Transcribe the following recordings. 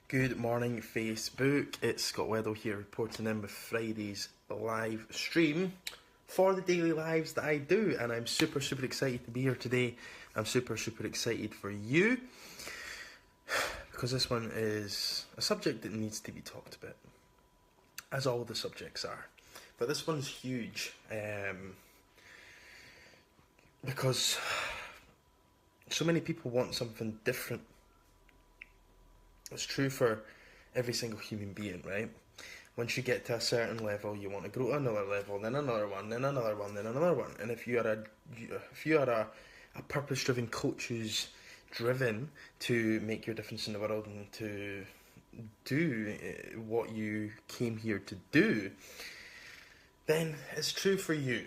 Good morning, Facebook. It's Scott Weddell here reporting in with Friday's live stream for the daily lives that I do, and I'm super excited to be here today. I'm super excited for you because this one is a subject that needs to be talked about, as all the subjects are. But this one's huge because so many people want something different. It's true for every single human being, right? Once you get to a certain level, you want to grow to another level, then another one, then another one, then another one. And if you are a purpose-driven coach who's driven to make your difference in the world and to do what you came here to do, then it's true for you.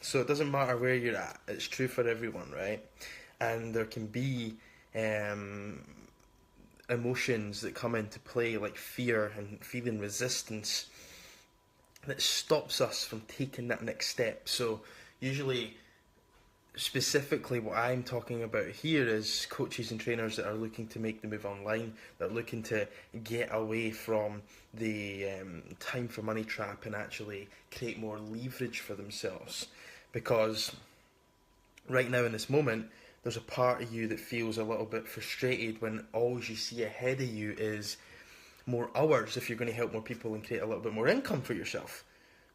So it doesn't matter where you're at. It's true for everyone, right? And there can be emotions that come into play, like fear and feeling resistance, that stops us from taking that next step. So usually, specifically what I'm talking about here is coaches and trainers that are looking to make the move online, that are looking to get away from the time for money trap and actually create more leverage for themselves. Because right now in this moment, there's a part of you that feels a little bit frustrated when all you see ahead of you is more hours if you're going to help more people and create a little bit more income for yourself,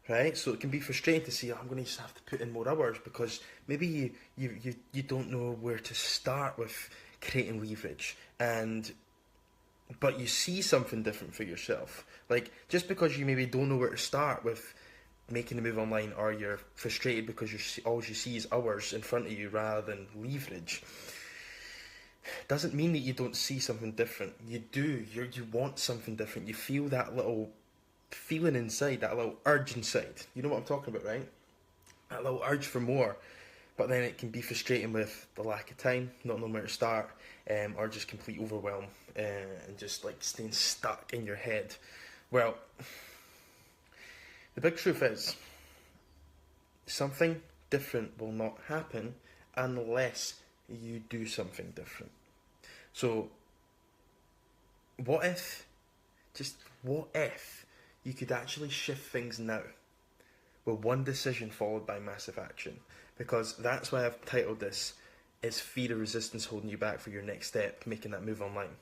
right? So it can be frustrating to see, I'm going to just have to put in more hours because maybe you don't know where to start with creating leverage, but you see something different for yourself. Like, just because you maybe don't know where to start with making the move online, or you're frustrated because all you see is hours in front of you rather than leverage, doesn't mean that you don't see something different. You do. You want something different. You feel that little feeling inside, that little urge inside. You know what I'm talking about, right? That little urge for more. But then it can be frustrating with the lack of time, not knowing where to start, or just complete overwhelm, and just like staying stuck in your head. Well, the big truth is, something different will not happen unless you do something different. So, what if you could actually shift things now with one decision followed by massive action? Because that's why I've titled this, Is Fear or Resistance Holding You Back for your next step, making that move online?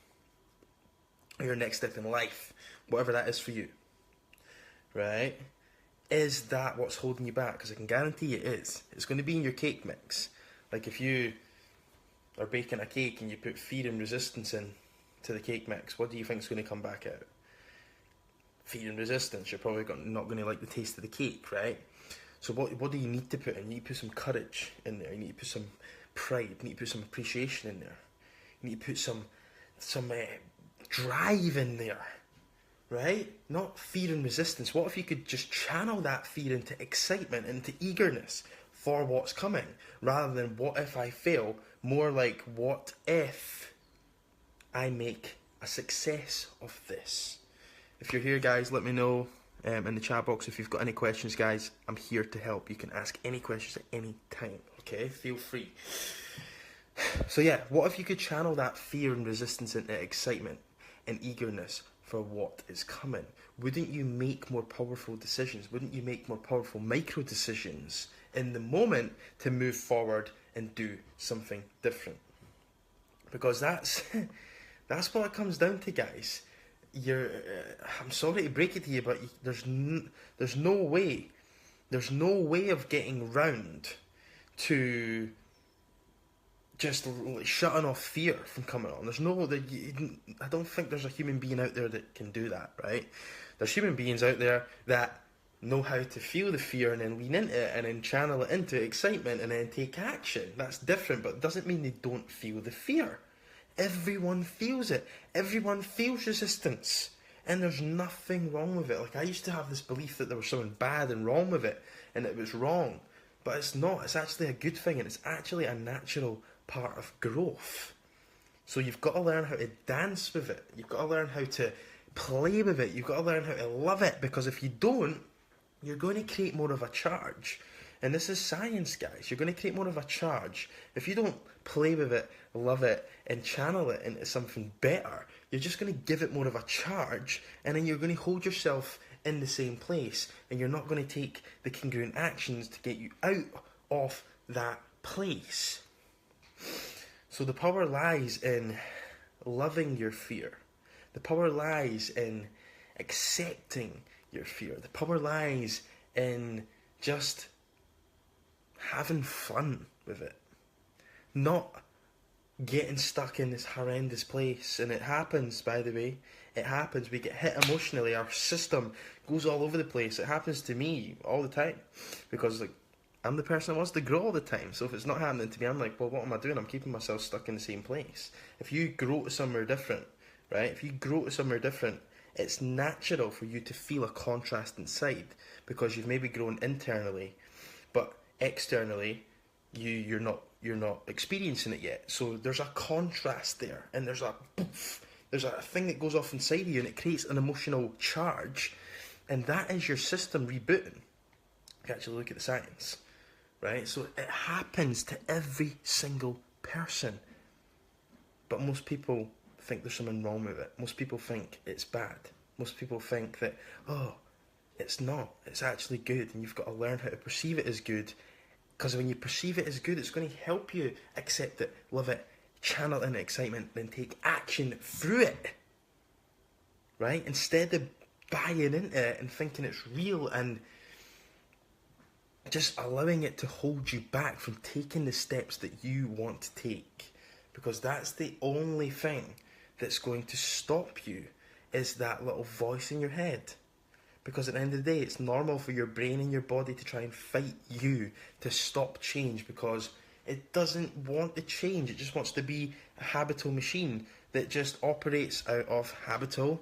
Or your next step in life, whatever that is for you, right? Is that what's holding you back? Because I can guarantee it is. It's going to be in your cake mix. Like if you are baking a cake and you put fear and resistance in to the cake mix, what do you think is going to come back out? Fear and resistance. You're probably not going to like the taste of the cake, right? So what do you need to put in? You need to put some courage in there. You need to put some pride. You need to put some appreciation in there. You need to put some drive in there. Right? Not fear and resistance. What if you could just channel that fear into excitement, into eagerness for what's coming, rather than what if I fail? More like, what if I make a success of this? If you're here, guys, let me know in the chat box if you've got any questions, guys. I'm here to help. You can ask any questions at any time, okay? Feel free. So yeah, what if you could channel that fear and resistance into excitement and eagerness for what is coming? Wouldn't you make more powerful decisions? Wouldn't you make more powerful micro decisions in the moment to move forward and do something different? Because that's what it comes down to, guys. I'm sorry to break it to you, but there's no way of getting round to just shutting off fear from coming on. I don't think there's a human being out there that can do that, right? There's human beings out there that know how to feel the fear and then lean into it and then channel it into excitement and then take action. That's different, but it doesn't mean they don't feel the fear. Everyone feels it. Everyone feels resistance. And there's nothing wrong with it. Like, I used to have this belief that there was something bad and wrong with it, and it was wrong. But it's not. It's actually a good thing, and it's actually a natural part of growth. So you've got to learn how to dance with it. You've got to learn how to play with it. You've got to learn how to love it, because if you don't, you're going to create more of a charge. And this is science, guys. You're going to create more of a charge. If you don't play with it, love it, and channel it into something better, you're just going to give it more of a charge, and then you're going to hold yourself in the same place, and you're not going to take the congruent actions to get you out of that place. So the power lies in loving your fear. The power lies in accepting your fear. The power lies in just having fun with it. Not getting stuck in this horrendous place. And it happens, by the way. It happens. We get hit emotionally. Our system goes all over the place. It happens to me all the time. Because I'm the person that wants to grow all the time. So if it's not happening to me, I'm like, well, what am I doing? I'm keeping myself stuck in the same place. If you grow to somewhere different, right? If you grow to somewhere different, it's natural for you to feel a contrast inside, because you've maybe grown internally, but externally you're not experiencing it yet. So there's a contrast there, and there's a thing that goes off inside of you, and it creates an emotional charge, and that is your system rebooting. You actually look at the science, right? So it happens to every single person, but most people think there's something wrong with it. Most people think it's bad. Most people think that, oh, it's not. It's actually good, and you've got to learn how to perceive it as good, because when you perceive it as good, it's going to help you accept it, love it, channel in excitement, then take action through it, right? Instead of buying into it and thinking it's real and just allowing it to hold you back from taking the steps that you want to take, because that's the only thing that's going to stop you, is that little voice in your head. Because at the end of the day, it's normal for your brain and your body to try and fight you to stop change, because it doesn't want to change. It just wants to be a habitual machine that just operates out of habitual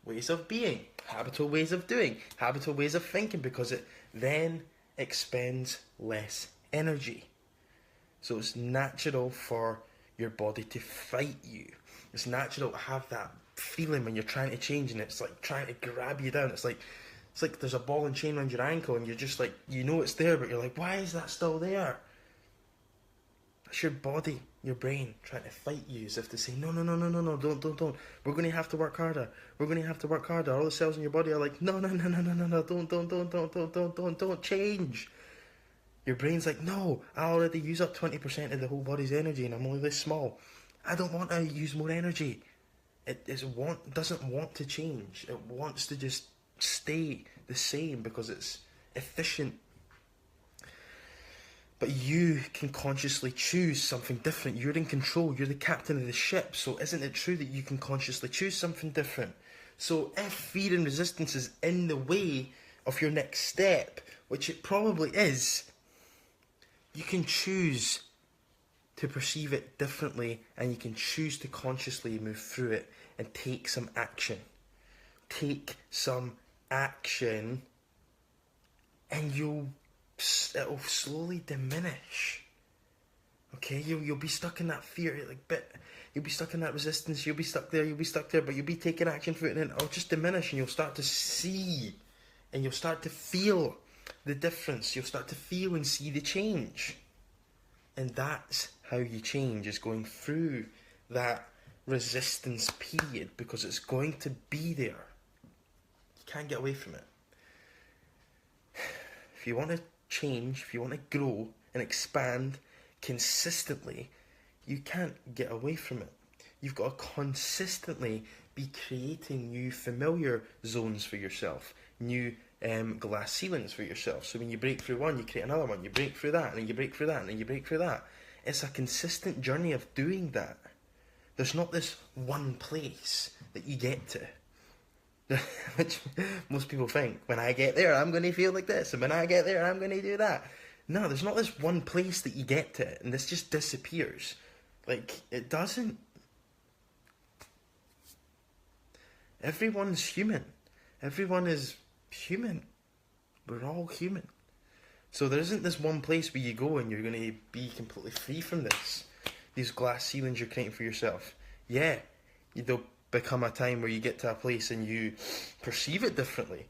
ways of being, habitual ways of doing, habitual ways of thinking, because it then expends less energy. So it's natural for your body to fight you. It's natural to have that feeling when you're trying to change, and it's like trying to grab you down. It's like there's a ball and chain around your ankle, and you're just like, you know it's there, but you're like, why is that still there? That's your body, your brain trying to fight you, as if to say, no, don't. We're going to have to work harder. We're going to have to work harder. All the cells in your body are like, no, don't change. Your brain's like, no, I already use up 20% of the whole body's energy, and I'm only this small. I don't want to use more energy. It doesn't want to change. It wants to just stay the same because it's efficient. But you can consciously choose something different. You're in control. You're the captain of the ship. So isn't it true that you can consciously choose something different? So if fear and resistance is in the way of your next step, which it probably is, you can choose to perceive it differently, and you can choose to consciously move through it and take some action. Take some action, and it'll slowly diminish. Okay, you'll be stuck in that fear, you'll be stuck in that resistance, you'll be stuck there, but you'll be taking action for it, and it'll just diminish, and you'll start to see, and you'll start to feel the difference. You'll start to feel and see the change. And that's how you change, is going through that resistance period, because it's going to be there. You can't get away from it. If you want to change, if you want to grow and expand consistently, you can't get away from it. You've got to consistently be creating new familiar zones for yourself, new glass ceilings for yourself. So when you break through one, you create another one. You break through that, and then you break through that, and then you break through that. It's a consistent journey of doing that. There's not this one place that you get to, which most people think, when I get there, I'm going to feel like this, and when I get there, I'm going to do that. No, there's not this one place that you get to, and this just disappears. Like, it doesn't. Everyone's human. Everyone is human. We're all human. So there isn't this one place where you go and you're going to be completely free from this. These glass ceilings you're creating for yourself. Yeah, there'll become a time where you get to a place and you perceive it differently.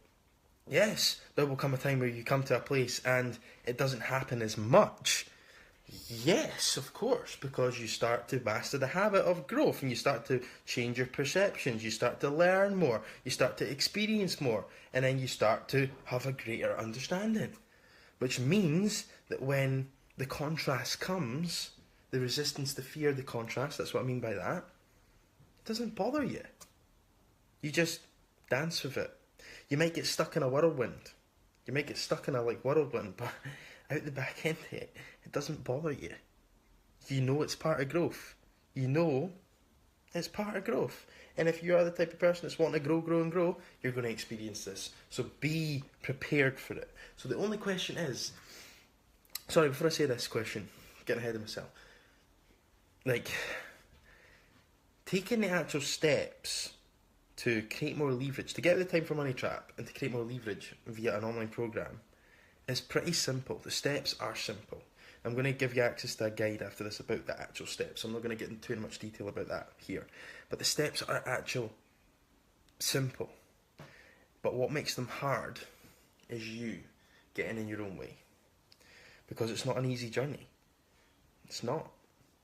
Yes, there will come a time where you come to a place and it doesn't happen as much. Yes, of course, because you start to master the habit of growth and you start to change your perceptions, you start to learn more, you start to experience more, and then you start to have a greater understanding. Which means that when the contrast comes, the resistance, the fear, the contrast, that's what I mean by that, it doesn't bother you. You just dance with it. You might get stuck in a whirlwind. You might get stuck in a whirlwind, but out the back end of it, it doesn't bother you. You know it's part of growth. You know it's part of growth. And if you are the type of person that's wanting to grow, grow, and grow, you're going to experience this. So be prepared for it. So the only question is, sorry, before I say this question, getting ahead of myself. Taking the actual steps to create more leverage, to get out of the time for money trap and to create more leverage via an online program is pretty simple. The steps are simple. I'm going to give you access to a guide after this about the actual steps. I'm not going to get into too much detail about that here. But the steps are actual simple. But what makes them hard is you getting in your own way. Because it's not an easy journey. It's not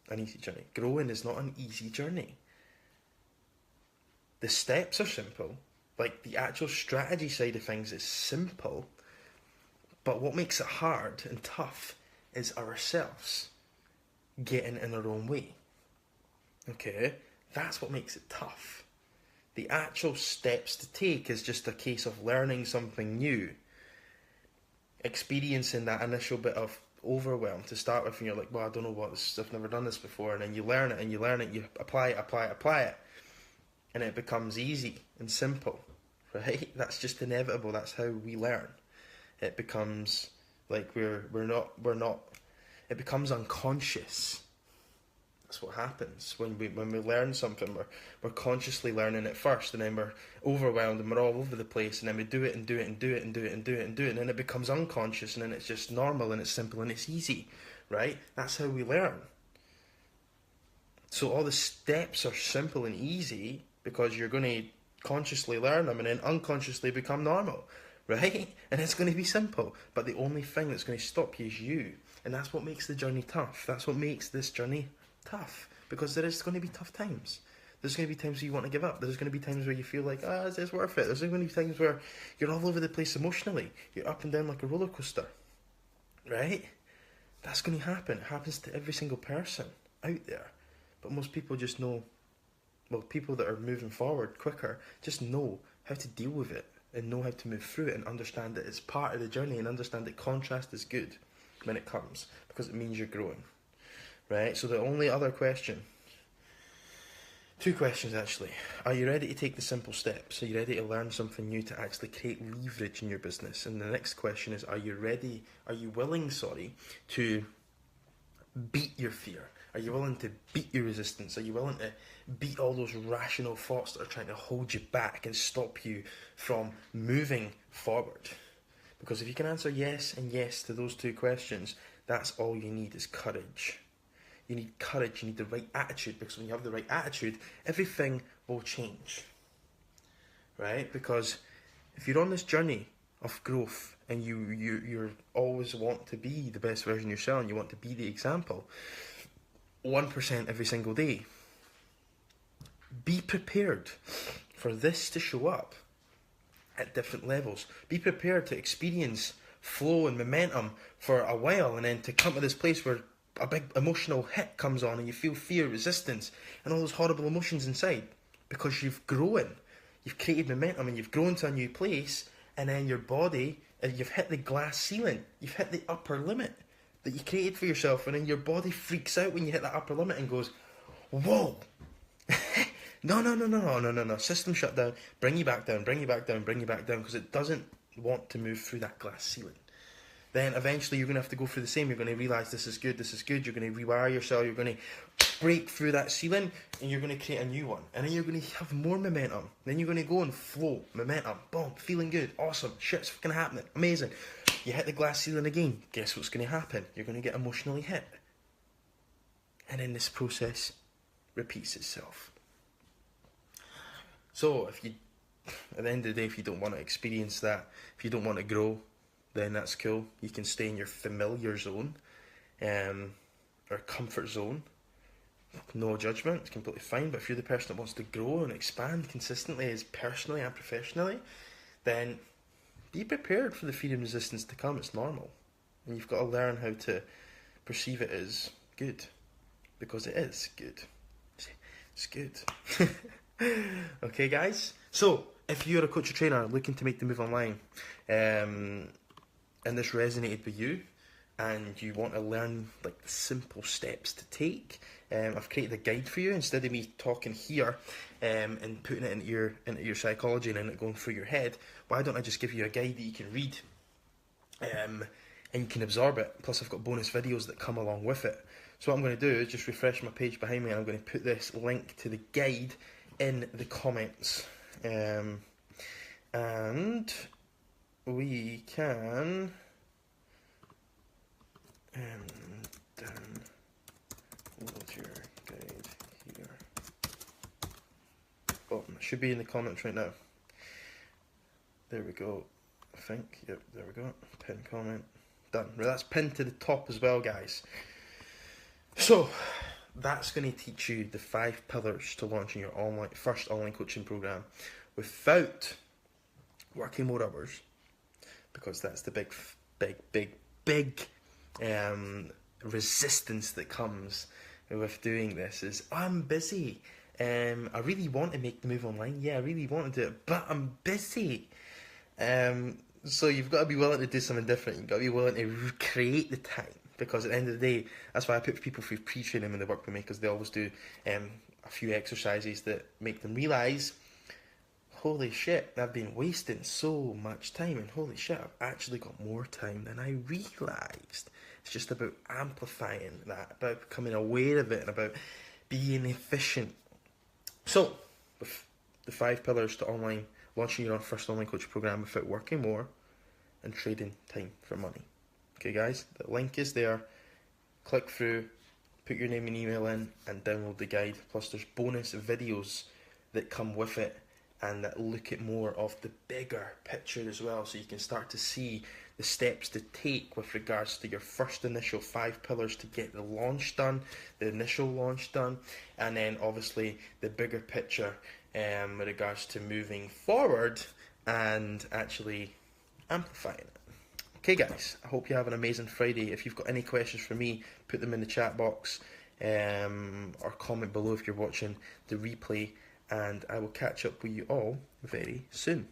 an easy journey. Growing is not an easy journey. The steps are simple. Like the actual strategy side of things is simple. But what makes it hard and tough is ourselves getting in our own way. Okay? That's what makes it tough. The actual steps to take is just a case of learning something new, experiencing that initial bit of overwhelm to start with, and you're like, well, I don't know what this is, I've never done this before, and then you learn it, you apply it, and it becomes easy and simple, right? That's just inevitable. That's how we learn. It becomes like we're not. It becomes unconscious. That's what happens when we learn something. We're consciously learning it first, and then we're overwhelmed and we're all over the place, and then we do it, and then it becomes unconscious, and then it's just normal and it's simple and it's easy, right? That's how we learn. So all the steps are simple and easy because you're going to consciously learn them and then unconsciously become normal, right? And it's going to be simple. But the only thing that's going to stop you is you. And that's what makes the journey tough. That's what makes this journey tough. Because there is going to be tough times. There's going to be times where you want to give up. There's going to be times where you feel like, is this worth it? There's going to be times where you're all over the place emotionally. You're up and down like a roller coaster, right? That's going to happen. It happens to every single person out there. But most people just know, well, people that are moving forward quicker just know how to deal with it and know how to move through it and understand that it's part of the journey and understand that contrast is good when it comes because it means you're growing, right? So the only other question, two questions actually. Are you ready to take the simple steps? Are you ready to learn something new to actually create leverage in your business? And the next question is, are you willing to beat your fear? Are you willing to beat your resistance? Are you willing to beat all those rational thoughts that are trying to hold you back and stop you from moving forward? Because if you can answer yes and yes to those two questions, that's all you need is courage. You need courage, you need the right attitude, because when you have the right attitude, everything will change. Right? Because if you're on this journey of growth and you always want to be the best version of yourself and you want to be the example, 1% every single day, be prepared for this to show up at different levels. Be prepared to experience flow and momentum for a while and then to come to this place where a big emotional hit comes on and you feel fear, resistance and all those horrible emotions inside because you've grown. You've created momentum and you've grown to a new place, and then your body, you've hit the glass ceiling. You've hit the upper limit that you created for yourself, and then your body freaks out when you hit that upper limit and goes, whoa. No. System shut down. Bring you back down, because it doesn't want to move through that glass ceiling. Then eventually you're going to have to go through the same. You're going to realise this is good. You're going to rewire yourself. You're going to break through that ceiling and you're going to create a new one. And then you're going to have more momentum. Then you're going to go and flow. Momentum. Boom. Feeling good. Awesome. Shit's fucking happening. Amazing. You hit the glass ceiling again. Guess what's going to happen? You're going to get emotionally hit. And then this process repeats itself. So if you at the end of the day, if you don't want to experience that, if you don't want to grow, then that's cool. You can stay in your familiar zone, or comfort zone. No judgment, it's completely fine. But if you're the person that wants to grow and expand consistently, as personally and professionally, then be prepared for the fear and resistance to come. It's normal, and you've got to learn how to perceive it as good, because it is good. It's good. Okay, guys. So, if you're a coach or trainer looking to make the move online, and this resonated with you, and you want to learn like the simple steps to take, I've created a guide for you. Instead of me talking here and putting it into your psychology and then it going through your head, why don't I just give you a guide that you can read, and you can absorb it. Plus, I've got bonus videos that come along with it. So what I'm going to do is just refresh my page behind me, and I'm going to put this link to the guide in the comments, and we can download your guide here. Oh, it should be in the comments right now. There we go. I think. Yep, there we go. Pin comment. Done. Right, that's pinned to the top as well, guys. So, that's going to teach you the 5 pillars to launching your first online coaching program without working more hours, because that's the big resistance that comes with doing this. Is I'm busy. I really want to make the move online. Yeah, I really want to do it, but I'm busy. So you've got to be willing to do something different. You've got to be willing to create the time. Because at the end of the day, that's why I put people through pre-training when they work with me, because they always do a few exercises that make them realise, holy shit, I've been wasting so much time, and holy shit, I've actually got more time than I realised. It's just about amplifying that, about becoming aware of it, and about being efficient. So, with the 5 pillars to launching your first online coaching program without working more and trading time for money. Okay, guys, the link is there. Click through, put your name and email in, and download the guide. Plus, there's bonus videos that come with it and that look at more of the bigger picture as well, so you can start to see the steps to take with regards to your first initial 5 pillars to get the launch done, the initial launch done, and then obviously the bigger picture with regards to moving forward and actually amplifying it. Okay, guys, I hope you have an amazing Friday. If you've got any questions for me, put them in the chat box, or comment below if you're watching the replay, and I will catch up with you all very soon.